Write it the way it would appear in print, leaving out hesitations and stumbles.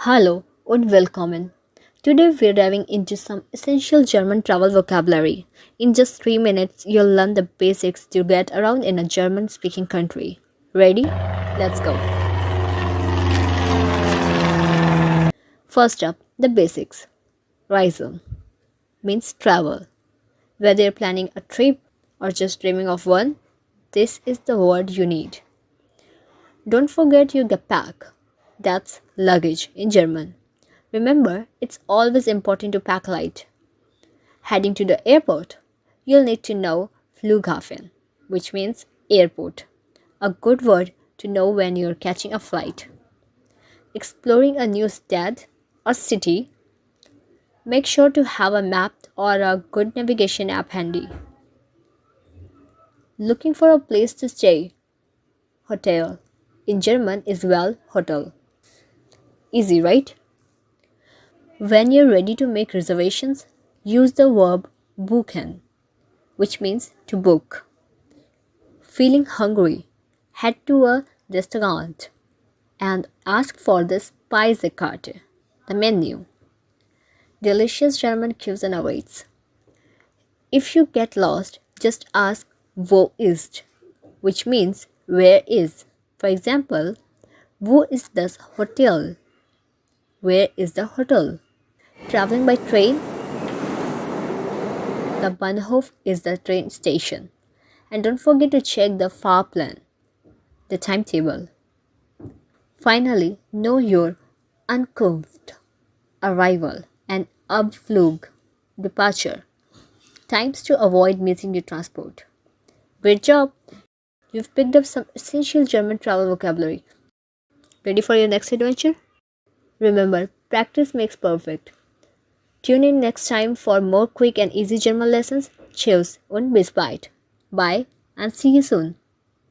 Hallo und willkommen. Today we're diving into some essential German travel vocabulary. In just 3 minutes, you'll learn the basics to get around in a German speaking country. Ready? Let's go. First up, the basics. Reisen means travel. Whether you're planning a trip or just dreaming of one, this is the word you need. Don't forget your Gepäck. That's luggage in German. Remember, it's always important to pack light. Heading to the airport, you'll need to know Flughafen, which means airport, a good word to know when you're catching a flight. Exploring a new state or city, make sure to have a map or a good navigation app handy. Looking for a place to stay, hotel. In German is well hotel. Easy, right? When you're ready to make reservations, use the verb buchen, which means to book. Feeling hungry, head to a restaurant and ask for the Speisekarte, the menu. Delicious German cuisine awaits. If you get lost, just ask wo ist, which means where is. For example, wo ist das Hotel? Where is the hotel? Traveling by train, the Bahnhof is the train station. And don't forget to check the Fahrplan, the timetable. Finally, know your Ankunft, arrival, and Abflug, departure, times to avoid missing your transport. Great job! You've picked up some essential German travel vocabulary. Ready for your next adventure? Remember, practice makes perfect. Tune in next time for more quick and easy German lessons. Cheers und bis bald. Bye and see you soon.